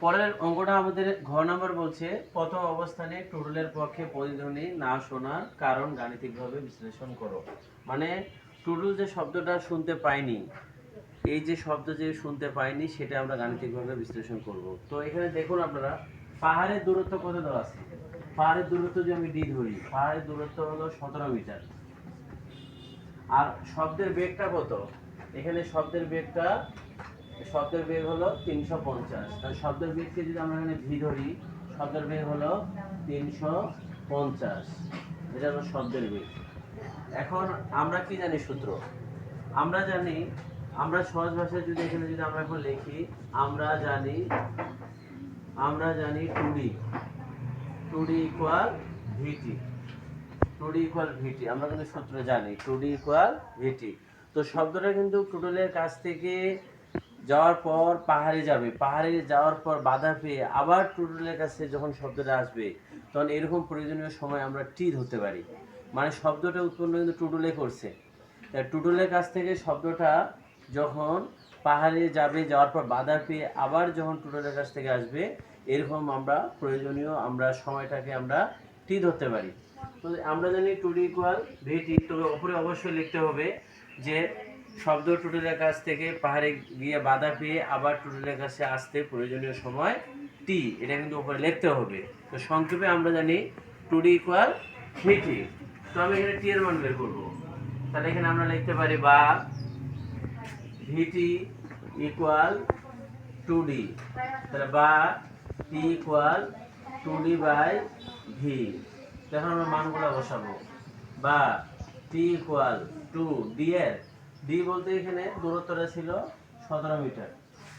পরের অঙ্কটা আমাদের ঘ নাম্বার বলছে প্রথম অবস্থানে টুটুলের পক্ষে প্রতিধ্বনি না শোনার কারণ গাণিতিকভাবে বিশ্লেষণ করো। মানে টুটুল যে শব্দটা শুনতে পাইনি, এই যে শব্দ যে শুনতে পাইনি সেটা আমরা গাণিতিকভাবে বিশ্লেষণ করব। তো এখানে দেখুন আপনারা, পাহাড়ের দূরত্ব কত দেওয়া আছে। পাহাড়ের দূরত্ব যদি আমি ডি ধরি, পাহাড়ের দূরত্ব হলো 17 মিটার। আর শব্দের বেগটা কত? এখানে শব্দের বেগ হলো 350। তাহলে শব্দের বেগকে যদি আমরা এখানে ভি ধরি, শব্দের বেগ হলো 350, এটা হলো শব্দের বেগ। এখন আমরা কি জানি সূত্র? আমরা জানি, আমরা সহজ ভাষায় যদি এখানে যদি আমরা এখন লিখি, আমরা জানি 2D ইকুয়াল ভিটি। 2D ইকুয়াল ভিটি আমরা কিন্তু সূত্র জানি, 2D ইকুয়াল ভিটি। তো শব্দটা কিন্তু টুটুলের কাছ থেকে যাওয়ার পর পাহাড়ে যাবে, পাহাড়ে যাওয়ার পর বাধা পেয়ে আবার টুটুলের কাছে যখন শব্দটা আসবে, তখন এরকম প্রয়োজনীয় সময় আমরা টি ধরতে পারি। মানে শব্দটা উৎপন্ন কিন্তু টুটুলে করছে। টুটুলের কাছ থেকে শব্দটা যখন পাহাড়ে যাবে, যাওয়ার পর বাধা পেয়ে আবার যখন টুটুলের কাছ থেকে আসবে, এরকম আমরা প্রয়োজনীয় আমরা সময়টাকে আমরা টি ধরতে পারি। তো আমরা জানি 2D ইকুয়াল ভিটি। তবে উপরে অবশ্যই লিখতে হবে যে শব্দ টুটুলের কাছ থেকে পাহাড়ে গিয়ে বাধা পেয়ে আবার টুটুলের কাছে আসতে প্রয়োজনীয় সময় টি, এটা কিন্তু উপরে লিখতে হবে। তো সংক্ষেপে আমরা জানি 2D ইকুয়াল ভিটি। তো আমি এখানে টি এর মান বের করবো। তাহলে এখানে আমরা লিখতে পারি বা ভিটি ইকুয়াল 2D। তাহলে বা T equal 2D by V. এখন আমরা মানগুলো বসাবো। বা টি ইকুয়াল 2D এর ডি বলতে এখানে দূরত্বটা ছিল 17 মিটার।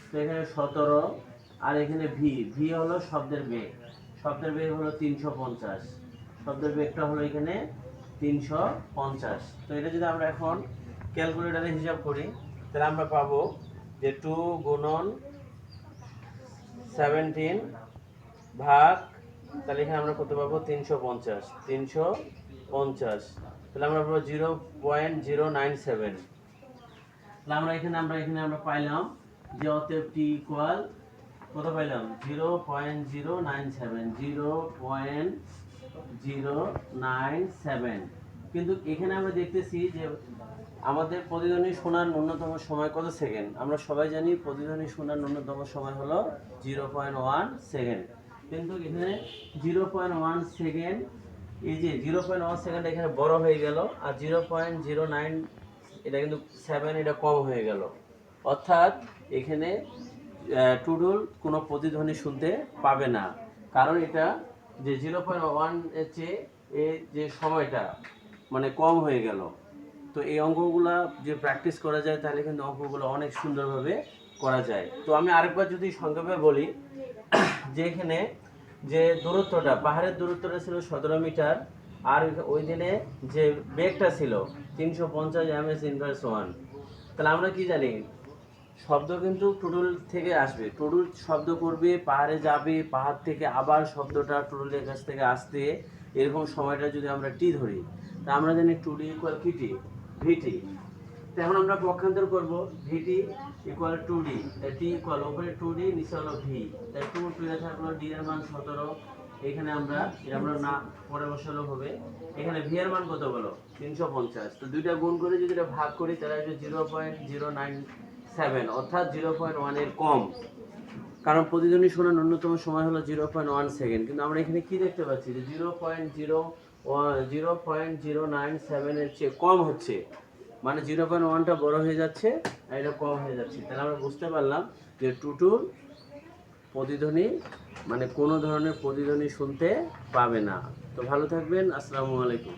তো এখানে 17, আর এখানে ভি হলো শব্দের বেগ। শব্দের বেগ হলো 350। শব্দের বেগটা হলো এখানে 350। তো এটা যদি আমরা এখন ক্যালকুলেটরে হিসাব করি, তাহলে আমরা পাবো যে 2 গুণন 17 ভাগ, তাহলে এখানে আমরা কত পাবো 350। তাহলে আমরা পাবো 0.097। তাহলে আমরা এখানে পাইলাম যে অতএব টি ইকুয়াল কত পাইলাম 0.097। কিন্তু এখানে আমরা দেখতেছি যে আমাদের প্রতিধ্বনি শোনার ন্যূনতম সময় কত সেকেন্ড। আমরা সবাই জানি প্রতিধ্বনি শোনার ন্যূনতম সময় হলো 0.1 সেকেন্ড। কিন্তু এখানে 0.1 সেকেন্ড, এই যে 0.1 সেকেন্ড এখানে বড় হয়ে গেল, আর 0.09 এটা কিন্তু 7 এটা কম হয়ে গেল। অর্থাৎ এখানে টুটুল কোনো প্রতিধ্বনি শুনতে পাবে না, কারণ এটা যে 0.1 এর চেয়ে এই যে সময়টা মানে কম হয়ে গেল। তো এই অঙ্কগুলা যে প্র্যাকটিস করা যায়, তাহলে কিন্তু অঙ্কগুলো অনেক সুন্দরভাবে করা যায়। তো আমি আরেকবার যদি সংক্ষেপে বলি, যে এখানে যে দূরত্বটা, পাহাড়ের দূরত্বটা ছিল 17 মিটার, আর ওই দিনে যে বেগটা ছিল 350 ms ইনভার্স 1। তাহলে আমরা কি জানি, শব্দ কিন্তু টুটুল থেকে আসবে, টুটুল শব্দ করবে, পাহাড়ে যাবে, পাহাড় থেকে আবার শব্দটা টুটুলের কাছ থেকে আসতে এরকম সময়টা যদি আমরা টি ধরি, তা আমরা জানি 2D ইকুয়াল কি টি ভিটি। তো এখন আমরা পক্ষান্তর করব, ভিটি ইকুয়াল 2D, টি ইকুয়াল উপরে 2D নিচে হলো ভি। তাই 2 2 থাকলো, ডি এর মান 17। এখানে আমরা না পরে বসালো হবে। এখানে ভি এর মান কত বলো 350। তো দুইটা গুণ করে যদি এটা ভাগ করি, তাহলে আসবে 0.097, অর্থাৎ 0.1 এর কম। কারণ প্রতিধ্বনি শোনার ন্যূনতম সময় হলো 0.1 সেকেন্ড। কিন্তু আমরা এখানে কি দেখতে পাচ্ছি যে 0.097 এর চেয়ে কম হচ্ছে, মানে 0.1টা বড় হয়ে যাচ্ছে আর এটা কম হয়ে যাচ্ছে। তাহলে আমরা বুঝতে পারলাম যে টুটুল প্রতিধ্বনি মানে কোনো ধরনের প্রতিধ্বনি শুনতে পাবে না। তো ভালো থাকবেন, আসসালামু আলাইকুম।